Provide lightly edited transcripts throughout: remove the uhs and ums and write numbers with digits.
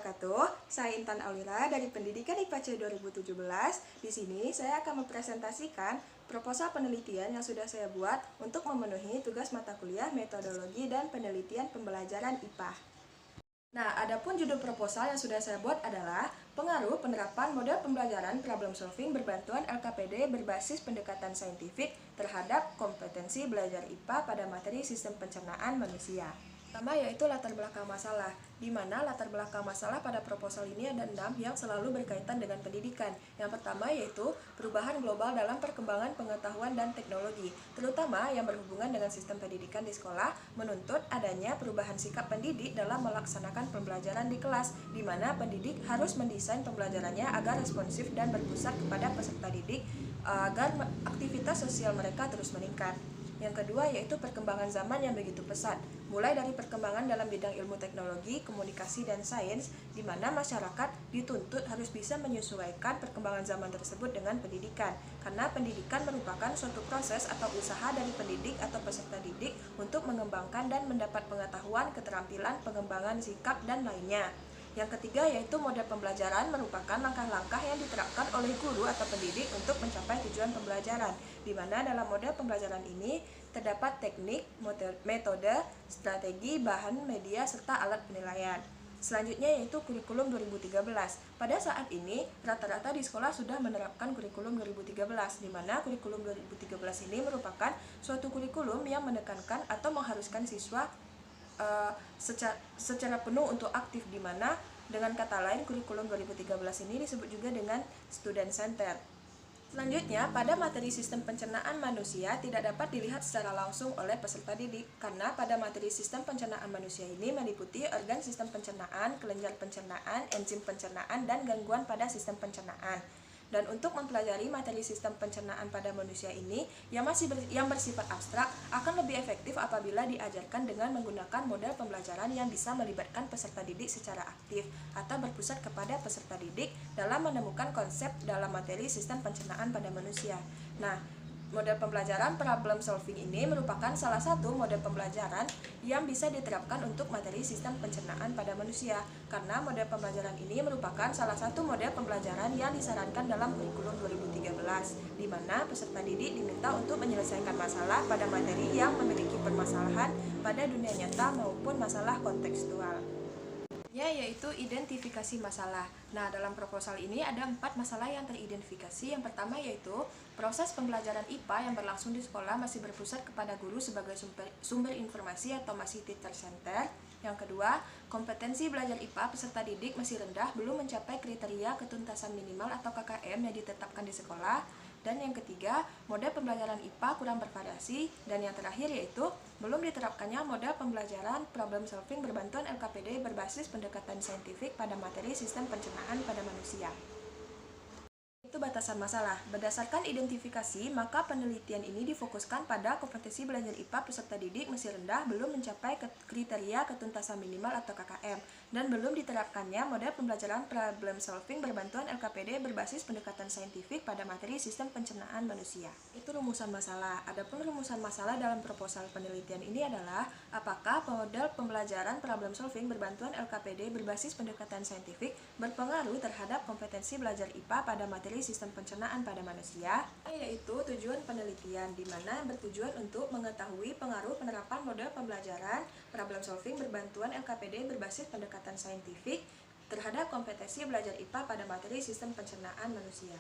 wabarakatuh. Saya Intan Aulira dari Pendidikan IPA C 2017. Di sini saya akan mempresentasikan proposal penelitian yang sudah saya buat untuk memenuhi tugas mata kuliah metodologi dan penelitian pembelajaran IPA. Nah, adapun judul proposal yang sudah saya buat adalah pengaruh penerapan model pembelajaran problem solving berbantuan LKPD berbasis pendekatan saintifik terhadap kompetensi belajar IPA pada materi sistem pencernaan manusia. Pertama yaitu latar belakang masalah, di mana latar belakang masalah pada proposal ini ada 6 yang selalu berkaitan dengan pendidikan. Yang pertama yaitu perubahan global dalam perkembangan pengetahuan dan teknologi, terutama yang berhubungan dengan sistem pendidikan di sekolah, menuntut adanya perubahan sikap pendidik dalam melaksanakan pembelajaran di kelas, di mana pendidik harus mendesain pembelajarannya agar responsif dan berpusat kepada peserta didik agar aktivitas sosial mereka terus meningkat. Yang kedua yaitu perkembangan zaman yang begitu pesat, mulai dari perkembangan dalam bidang ilmu teknologi, komunikasi, dan sains, di mana masyarakat dituntut harus bisa menyesuaikan perkembangan zaman tersebut dengan pendidikan, karena pendidikan merupakan suatu proses atau usaha dari pendidik atau peserta didik untuk mengembangkan dan mendapat pengetahuan, keterampilan, pengembangan sikap, dan lainnya. Yang ketiga yaitu model pembelajaran merupakan langkah-langkah yang diterapkan oleh guru atau pendidik untuk mencapai tujuan pembelajaran, di mana dalam model pembelajaran ini terdapat teknik, metode, strategi, bahan, media, serta alat penilaian. Selanjutnya yaitu kurikulum 2013. Pada saat ini, rata-rata di sekolah sudah menerapkan kurikulum 2013, di mana kurikulum 2013 ini merupakan suatu kurikulum yang menekankan atau mengharuskan siswa secara penuh untuk aktif, di mana dengan kata lain kurikulum 2013 ini disebut juga dengan student center. Selanjutnya, pada materi sistem pencernaan manusia tidak dapat dilihat secara langsung oleh peserta didik, karena pada materi sistem pencernaan manusia ini meliputi organ sistem pencernaan, kelenjar pencernaan, enzim pencernaan, dan gangguan pada sistem pencernaan. Dan untuk mempelajari materi sistem pencernaan pada manusia ini yang bersifat abstrak akan lebih efektif apabila diajarkan dengan menggunakan model pembelajaran yang bisa melibatkan peserta didik secara aktif atau berpusat kepada peserta didik dalam menemukan konsep dalam materi sistem pencernaan pada manusia. Nah, model pembelajaran problem solving ini merupakan salah satu model pembelajaran yang bisa diterapkan untuk materi sistem pencernaan pada manusia, karena model pembelajaran ini merupakan salah satu model pembelajaran yang disarankan dalam kurikulum 2013, di mana peserta didik diminta untuk menyelesaikan masalah pada materi yang memiliki permasalahan pada dunia nyata maupun masalah kontekstual. Yaitu identifikasi masalah. Nah, dalam proposal ini ada 4 masalah yang teridentifikasi. Yang pertama yaitu proses pembelajaran IPA yang berlangsung di sekolah masih berpusat kepada guru sebagai sumber informasi atau masih teacher center. Yang kedua, kompetensi belajar IPA peserta didik masih rendah, belum mencapai kriteria ketuntasan minimal atau KKM yang ditetapkan di sekolah. Dan yang ketiga, model pembelajaran IPA kurang bervariasi. Dan yang terakhir yaitu belum diterapkannya model pembelajaran problem solving berbantuan LKPD berbasis pendekatan saintifik pada materi sistem pencernaan pada manusia. Itu batasan masalah. Berdasarkan identifikasi, maka penelitian ini difokuskan pada kompetensi belajar IPA peserta didik masih rendah, belum mencapai kriteria ketuntasan minimal atau KKM, dan belum diterapkannya model pembelajaran problem solving berbantuan LKPD berbasis pendekatan saintifik pada materi sistem pencernaan manusia. Itu rumusan masalah. Adapun rumusan masalah dalam proposal penelitian ini adalah apakah model pembelajaran problem solving berbantuan LKPD berbasis pendekatan saintifik berpengaruh terhadap kompetensi belajar IPA pada materi sistem pencernaan pada manusia, yaitu tujuan penelitian, di mana bertujuan untuk mengetahui pengaruh penerapan model pembelajaran problem solving berbantuan LKPD berbasis pendekatan saintifik terhadap kompetensi belajar IPA pada materi sistem pencernaan manusia.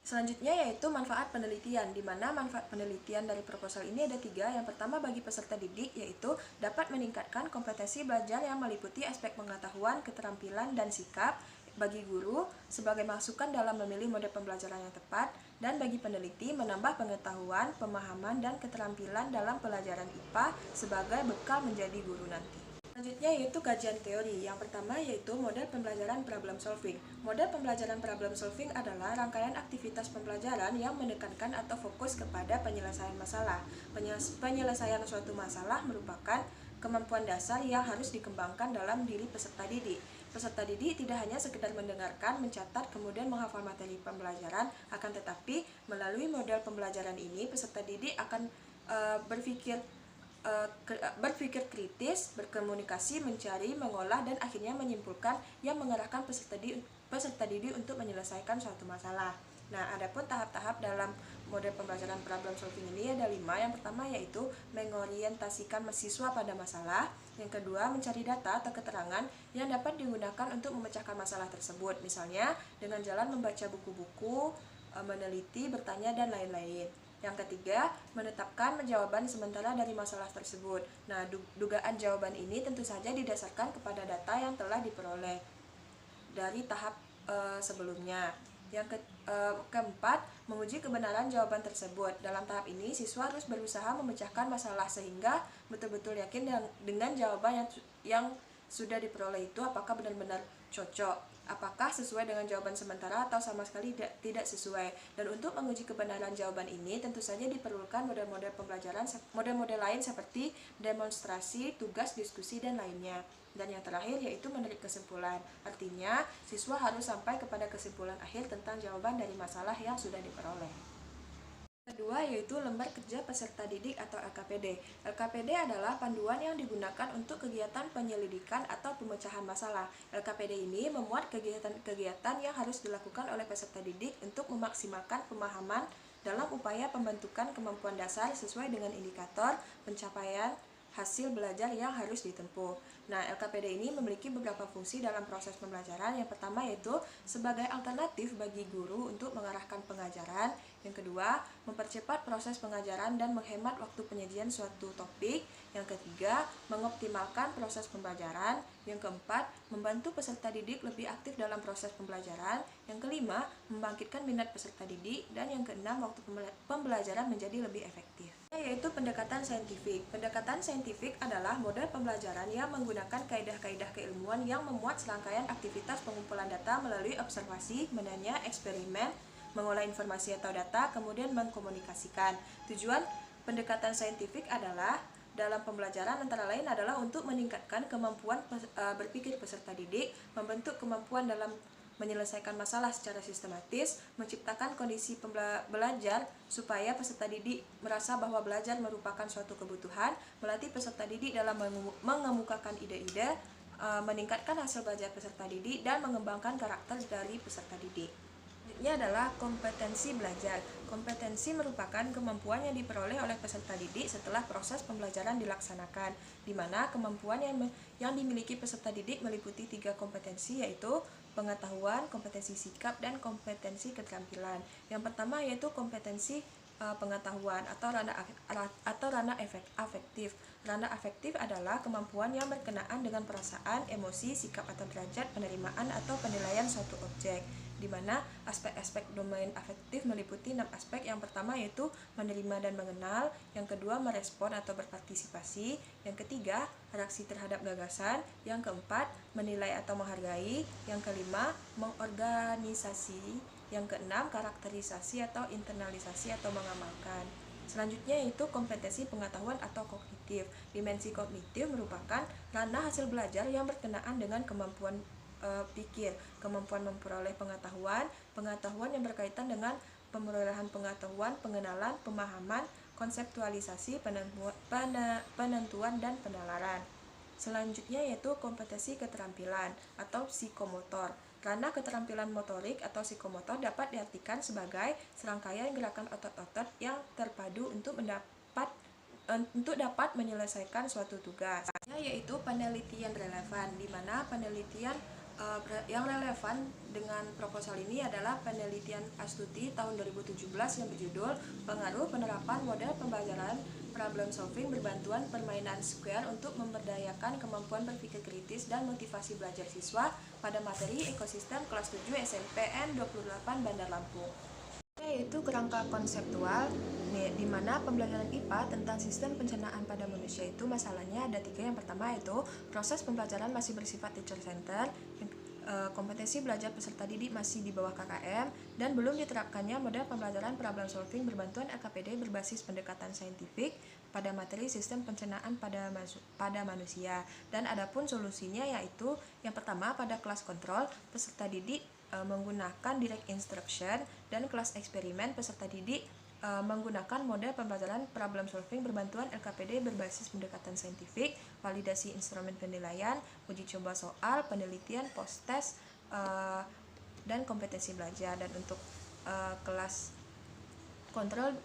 Selanjutnya yaitu manfaat penelitian, di mana manfaat penelitian dari proposal ini ada 3. Yang pertama bagi peserta didik, yaitu dapat meningkatkan kompetensi belajar yang meliputi aspek pengetahuan, keterampilan, dan sikap. Bagi guru, sebagai masukan dalam memilih model pembelajaran yang tepat, dan bagi peneliti, menambah pengetahuan, pemahaman, dan keterampilan dalam pelajaran IPA sebagai bekal menjadi guru nanti. Selanjutnya yaitu kajian teori. Yang pertama yaitu model pembelajaran problem solving. Model pembelajaran problem solving adalah rangkaian aktivitas pembelajaran yang menekankan atau fokus kepada penyelesaian masalah. Penyelesaian suatu masalah merupakan kemampuan dasar yang harus dikembangkan dalam diri peserta didik. Peserta didik tidak hanya sekedar mendengarkan, mencatat, kemudian menghafal materi pembelajaran, akan tetapi melalui model pembelajaran ini peserta didik akan berpikir berpikir kritis, berkomunikasi, mencari, mengolah, dan akhirnya menyimpulkan yang mengarahkan peserta didik untuk menyelesaikan suatu masalah. Nah, adapun tahap-tahap dalam model pembelajaran problem solving ini ada 5. Yang pertama yaitu mengorientasikan siswa pada masalah. Yang kedua, mencari data atau keterangan yang dapat digunakan untuk memecahkan masalah tersebut. Misalnya, dengan jalan membaca buku-buku, meneliti, bertanya, dan lain-lain. Yang ketiga, menetapkan jawaban sementara dari masalah tersebut. Nah, dugaan jawaban ini tentu saja didasarkan kepada data yang telah diperoleh dari tahap sebelumnya. Yang keempat, menguji kebenaran jawaban tersebut. Dalam tahap ini, siswa harus berusaha memecahkan masalah sehingga betul-betul yakin dengan jawaban yang sudah diperoleh itu apakah benar-benar cocok, apakah sesuai dengan jawaban sementara atau sama sekali tidak sesuai. Dan untuk menguji kebenaran jawaban ini tentu saja diperlukan model-model pembelajaran, model-model lain seperti demonstrasi, tugas, diskusi, dan lainnya. Dan yang terakhir yaitu menarik kesimpulan. Artinya, siswa harus sampai kepada kesimpulan akhir tentang jawaban dari masalah yang sudah diperoleh. Kedua yaitu lembar kerja peserta didik atau LKPD. LKPD adalah panduan yang digunakan untuk kegiatan penyelidikan atau pemecahan masalah. LKPD ini memuat kegiatan-kegiatan yang harus dilakukan oleh peserta didik untuk memaksimalkan pemahaman dalam upaya pembentukan kemampuan dasar sesuai dengan indikator pencapaian hasil belajar yang harus ditempuh. Nah, LKPD ini memiliki beberapa fungsi dalam proses pembelajaran. Yang pertama yaitu sebagai alternatif bagi guru untuk mengarahkan pengajaran. Yang kedua, mempercepat proses pengajaran dan menghemat waktu penyajian suatu topik. Yang ketiga, mengoptimalkan proses pembelajaran. Yang keempat, membantu peserta didik lebih aktif dalam proses pembelajaran. Yang kelima, membangkitkan minat peserta didik. Dan yang keenam, waktu pembelajaran menjadi lebih efektif. Yaitu pendekatan saintifik. Pendekatan saintifik adalah model pembelajaran yang menggunakan kaidah-kaidah keilmuan yang memuat serangkaian aktivitas pengumpulan data melalui observasi, menanya, eksperimen, mengolah informasi atau data, kemudian mengkomunikasikan. Tujuan pendekatan saintifik adalah dalam pembelajaran antara lain adalah untuk meningkatkan kemampuan berpikir peserta didik, membentuk kemampuan dalam menyelesaikan masalah secara sistematis, menciptakan kondisi belajar supaya peserta didik merasa bahwa belajar merupakan suatu kebutuhan, melatih peserta didik dalam mengemukakan ide-ide, meningkatkan hasil belajar peserta didik, dan mengembangkan karakter dari peserta didik. Ini adalah kompetensi belajar. Kompetensi merupakan kemampuan yang diperoleh oleh peserta didik setelah proses pembelajaran dilaksanakan, di mana kemampuan yang dimiliki peserta didik meliputi 3 kompetensi, yaitu pengetahuan, kompetensi sikap, dan kompetensi keterampilan. Yang pertama yaitu kompetensi pengetahuan atau ranah afektif. Ranah afektif adalah kemampuan yang berkenaan dengan perasaan, emosi, sikap atau derajat penerimaan atau penilaian suatu objek, di mana aspek-aspek domain afektif meliputi 6 aspek. Yang pertama yaitu menerima dan mengenal, yang kedua merespon atau berpartisipasi, yang ketiga reaksi terhadap gagasan, yang keempat menilai atau menghargai, yang kelima mengorganisasi, yang keenam karakterisasi atau internalisasi atau mengamalkan. Selanjutnya yaitu kompetensi pengetahuan atau kognitif. Dimensi kognitif merupakan ranah hasil belajar yang berkenaan dengan kemampuan pikir, kemampuan memperoleh pengetahuan yang berkaitan dengan pemerolehan pengetahuan, pengenalan, pemahaman, konseptualisasi, penentuan, dan penalaran. Selanjutnya yaitu kompetensi keterampilan atau psikomotor. Ranah keterampilan motorik atau psikomotor dapat diartikan sebagai serangkaian gerakan otot-otot yang terpadu untuk dapat menyelesaikan suatu tugas. Yaitu penelitian relevan, di mana penelitian yang relevan dengan proposal ini adalah penelitian Astuti tahun 2017 yang berjudul Pengaruh Penerapan Model Pembelajaran Problem Solving Berbantuan Permainan Square untuk Memberdayakan Kemampuan Berpikir Kritis dan Motivasi Belajar Siswa pada materi Ekosistem kelas 7 SNPN 28 Bandar Lampung. Yaitu kerangka konseptual, di mana pembelajaran IPA tentang sistem pencernaan pada manusia itu masalahnya ada 3. Yang pertama yaitu proses pembelajaran masih bersifat teacher center, kompetensi belajar peserta didik masih di bawah KKM, dan belum diterapkannya model pembelajaran problem solving berbantuan LKPD berbasis pendekatan saintifik pada materi sistem pencernaan pada manusia. Dan adapun solusinya yaitu yang pertama pada kelas kontrol peserta didik menggunakan direct instruction, dan kelas eksperimen peserta didik menggunakan model pembelajaran problem solving berbantuan LKPD berbasis pendekatan saintifik, validasi instrumen penilaian, uji coba soal, penelitian, post-test, dan kompetensi belajar. Dan untuk kelas kontrol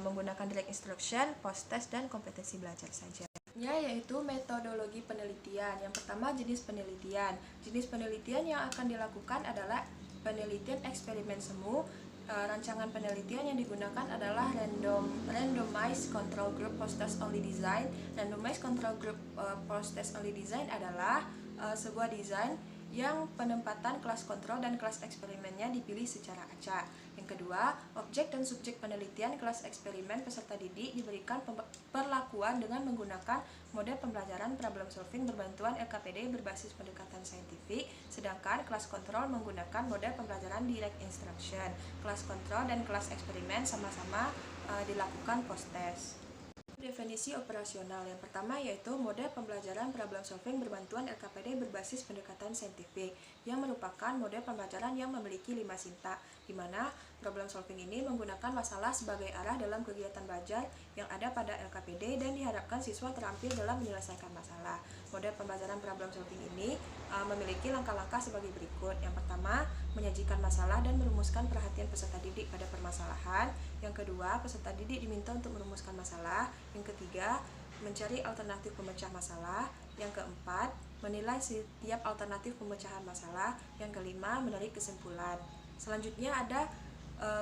menggunakan direct instruction, post-test, dan kompetensi belajar saja. Yaitu metodologi penelitian. Yang pertama, jenis penelitian. Jenis penelitian yang akan dilakukan adalah penelitian eksperimen semu. Rancangan penelitian yang digunakan adalah randomized control group post-test only design. Randomized control group post-test only design adalah sebuah desain yang penempatan kelas kontrol dan kelas eksperimennya dipilih secara acak. Yang kedua, objek dan subjek penelitian kelas eksperimen peserta didik diberikan perlakuan dengan menggunakan model pembelajaran problem solving berbantuan LKPD berbasis pendekatan saintifik, sedangkan kelas kontrol menggunakan model pembelajaran direct instruction. Kelas kontrol dan kelas eksperimen sama-sama dilakukan post-test. Definisi operasional yang pertama yaitu model pembelajaran problem solving berbantuan LKPD berbasis pendekatan saintifik, yang merupakan model pembelajaran yang memiliki 5 sintak, di mana problem solving ini menggunakan masalah sebagai arah dalam kegiatan belajar yang ada pada LKPD dan diharapkan siswa terampil dalam menyelesaikan masalah. Model pembelajaran problem solving ini memiliki langkah-langkah sebagai berikut. Yang pertama, menyajikan masalah dan merumuskan perhatian peserta didik pada permasalahan. Yang kedua, peserta didik diminta untuk merumuskan masalah. Yang ketiga, mencari alternatif pemecah masalah. Yang keempat, menilai setiap alternatif pemecahan masalah. Yang kelima, menarik kesimpulan. Selanjutnya ada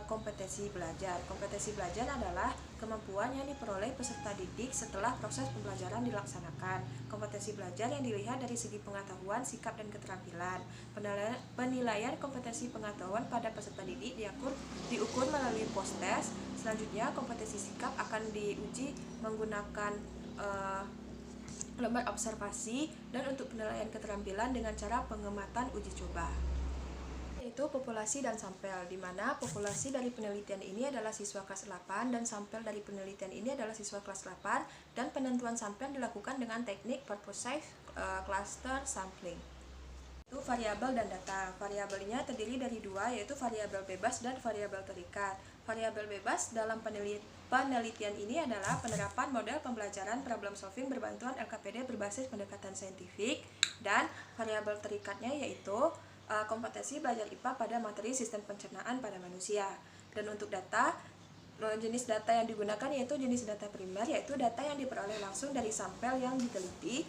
kompetensi belajar. Kompetensi belajar adalah kemampuan yang diperoleh peserta didik setelah proses pembelajaran dilaksanakan. Kompetensi belajar yang dilihat dari segi pengetahuan, sikap, dan keterampilan. Penilaian kompetensi pengetahuan pada peserta didik diukur melalui post-test. Selanjutnya, kompetensi sikap akan diuji menggunakan lembar observasi, dan untuk penilaian keterampilan dengan cara pengamatan uji coba. Yaitu populasi dan sampel, di mana populasi dari penelitian ini adalah siswa kelas 8 dan sampel dari penelitian ini adalah siswa kelas 8, dan penentuan sampel dilakukan dengan teknik purposive cluster sampling. Itu variabel dan data. Variabelnya terdiri dari dua, yaitu variabel bebas dan variabel terikat. Variabel bebas dalam penelitian ini adalah penerapan model pembelajaran problem solving berbantuan LKPD berbasis pendekatan saintifik, dan variabel terikatnya yaitu kompetensi belajar IPA pada materi sistem pencernaan pada manusia. Dan untuk data, jenis data yang digunakan yaitu jenis data primer, yaitu data yang diperoleh langsung dari sampel yang diteliti.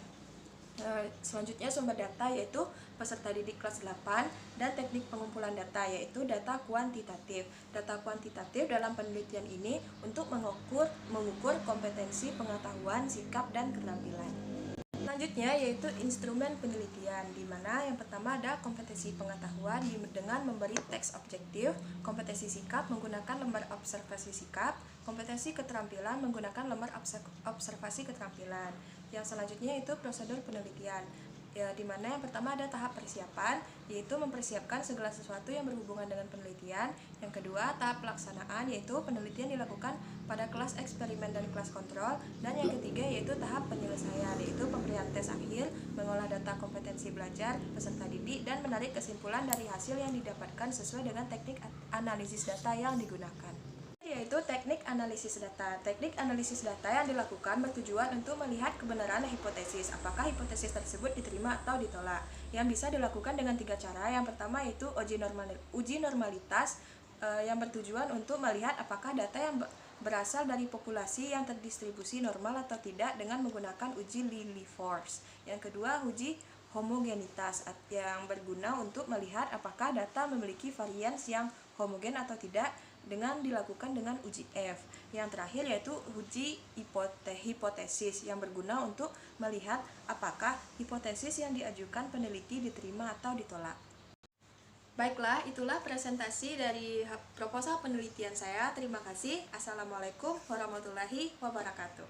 Selanjutnya sumber data yaitu peserta didik kelas 8, dan teknik pengumpulan data yaitu data kuantitatif. Data kuantitatif dalam penelitian ini untuk mengukur kompetensi pengetahuan, sikap, dan keterampilan. Selanjutnya yaitu instrumen penelitian, di mana yang pertama ada kompetensi pengetahuan dengan memberi teks objektif, kompetensi sikap menggunakan lembar observasi sikap, kompetensi keterampilan menggunakan lembar observasi keterampilan. Yang selanjutnya itu prosedur penelitian, di mana yang pertama ada tahap persiapan, yaitu mempersiapkan segala sesuatu yang berhubungan dengan penelitian. Yang kedua, tahap pelaksanaan, yaitu penelitian dilakukan pada kelas eksperimen dan kelas kontrol. Dan yang ketiga yaitu tahap penyelesaian, yaitu pemberian tes akhir, mengolah data kompetensi belajar peserta didik, dan menarik kesimpulan dari hasil yang didapatkan sesuai dengan teknik analisis data yang digunakan. Yaitu teknik analisis data. Teknik analisis data yang dilakukan bertujuan untuk melihat kebenaran hipotesis, apakah hipotesis tersebut diterima atau ditolak, yang bisa dilakukan dengan 3 cara. Yang pertama yaitu uji normalitas, yang bertujuan untuk melihat apakah data yang berasal dari populasi yang terdistribusi normal atau tidak dengan menggunakan uji Lilliefors. Yang kedua, uji homogenitas, yang berguna untuk melihat apakah data memiliki varians yang homogen atau tidak dengan dilakukan dengan uji F. Yang terakhir yaitu uji hipotesis, yang berguna untuk melihat apakah hipotesis yang diajukan peneliti diterima atau ditolak. Baiklah, itulah presentasi dari proposal penelitian saya. Terima kasih. Assalamualaikum warahmatullahi wabarakatuh.